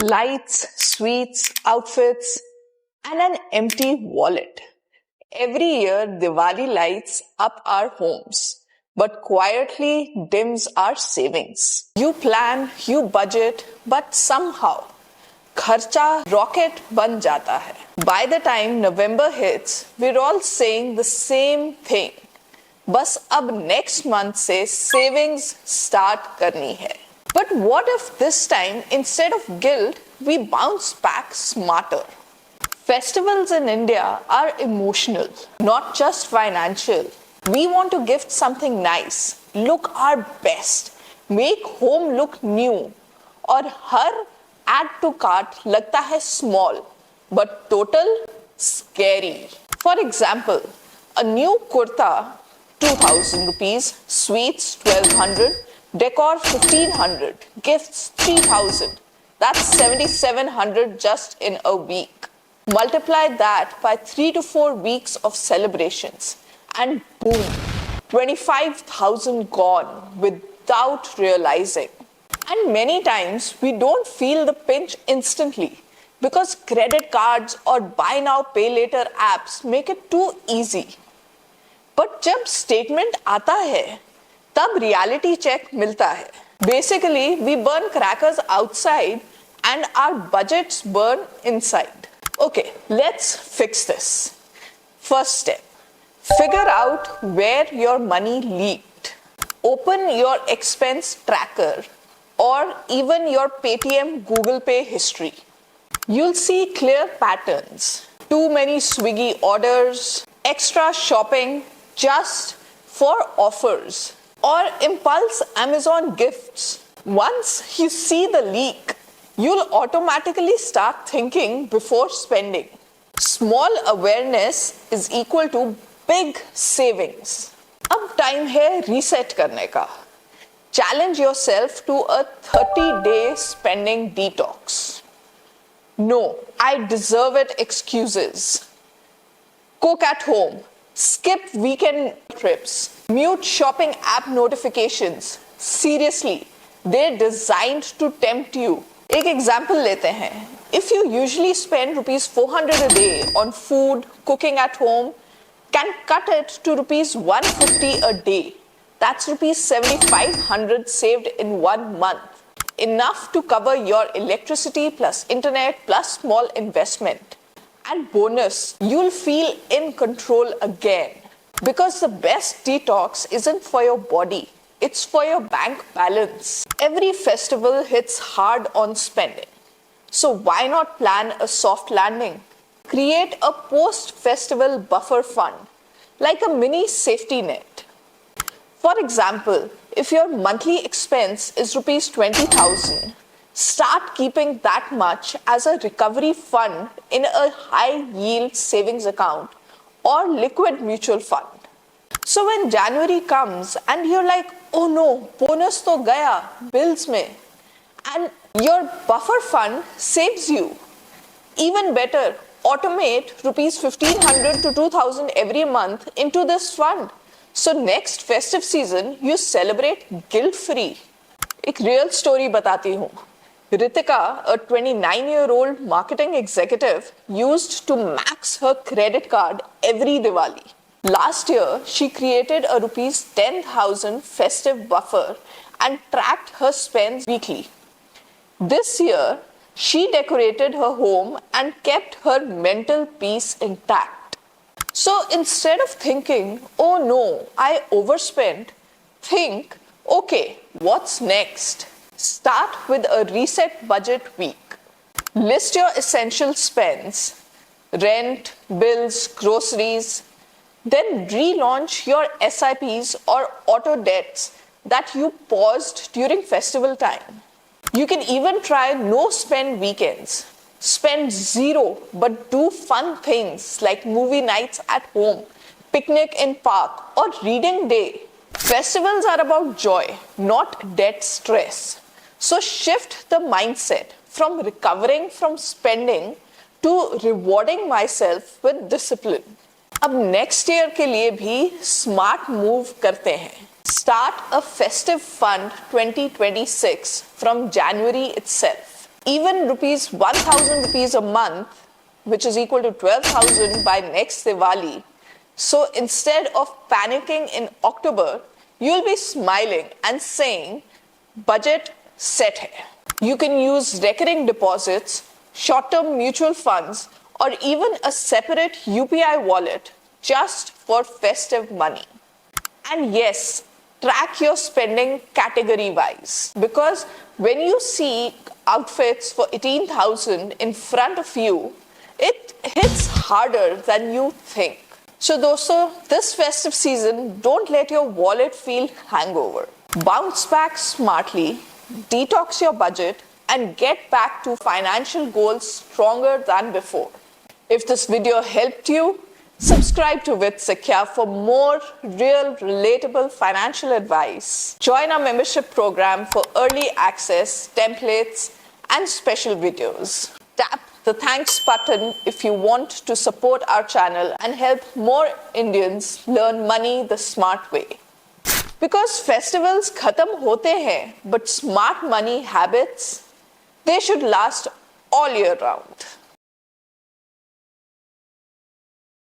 Lights, sweets, outfits, and an empty wallet. Every year, Diwali lights up our homes, but quietly dims our savings. You plan, you budget, but somehow, खर्चा rocket बन जाता है. By the time November hits, we're all saying the same thing. बस अब next month से savings start करनी है. But what if this time, instead of guilt, we bounce back smarter? Festivals in India are emotional, not just financial. We want to gift something nice, look our best, make home look new. और हर add to cart लगता है small, but total scary. For example, a new kurta, 2000 rupees, sweets 1200, decor 1500, gifts 3000. That's 7700 just in a week. Multiply that by 3 to 4 weeks of celebrations and boom, 25,000 gone without realizing. And many times we don't feel the pinch instantly because credit cards or buy now pay later apps make it too easy. But जब statement आता है, तब reality check मिलता है. Basically, we burn crackers outside and our budgets burn inside. Okay, let's fix this. First step, figure out where your money leaked. Open your expense tracker or even your Paytm Google Pay history. You'll see clear patterns. Too many Swiggy orders, extra shopping just for offers, or impulse Amazon gifts. Once you see the leak, you'll automatically start thinking before spending. Small awareness is equal to big savings. अब time है reset करने का. Challenge yourself to a 30-day spending detox. No, I deserve it excuses. Cook at home. Skip weekend trips. Mute shopping app notifications. Seriously, they're designed to tempt you. एक example लेते हैं. If you usually spend rupees 400 a day on food, cooking at home, can cut it to rupees 150 a day. That's rupees 7,500 saved in 1 month. Enough to cover your electricity plus internet plus small investment. And bonus, you'll feel in control again. Because the best detox isn't for your body, it's for your bank balance. Every festival hits hard on spending. So why not plan a soft landing? Create a post-festival buffer fund, like a mini safety net. For example, if your monthly expense is rupees 20,000, start keeping that much as a recovery fund in a high-yield savings account or liquid mutual fund. So when January comes and you're like, oh no, bonus to gaya, bills mein, and your buffer fund saves you. Even better, automate rupees 1,500 to 2,000 every month into this fund. So next festive season, you celebrate guilt-free. एक real story बताती हूँ. Ritika, a 29-year-old marketing executive, used to max her credit card every Diwali. Last year, she created a rupees 10,000 festive buffer and tracked her spends weekly. This year, she decorated her home and kept her mental peace intact. So instead of thinking, oh no, I overspent, think, okay, what's next? Start with a reset budget week. List your essential spends, rent, bills, groceries. Then relaunch your SIPs or auto debts that you paused during festival time. You can even try no spend weekends. Spend zero, but do fun things like movie nights at home, picnic in park, or reading day. Festivals are about joy, not debt stress. So shift the mindset from recovering from spending to rewarding myself with discipline. अब next year के लिए भी smart move करते हैं. Start a festive fund 2026 from January itself. Even rupees 1000 rupees a month, which is equal to 12,000 by next Diwali. So instead of panicking in October, you'll be smiling and saying, budget set hai. You can use recurring deposits, short-term mutual funds, or even a separate UPI wallet just for festive money. And yes, track your spending category wise, because when you see outfits for 18,000 in front of you, it hits harder than you think. So dosto, this festive season, don't let your wallet feel hangover. Bounce back smartly, detox your budget, and get back to financial goals stronger than before. If this video helped you, subscribe to With Sakya for more real, relatable financial advice. Join our membership program for early access, templates, and special videos. Tap the thanks button if you want to support our channel and help more Indians learn money the smart way. Because festivals khatam hote hain, but smart money habits, they should last all year round.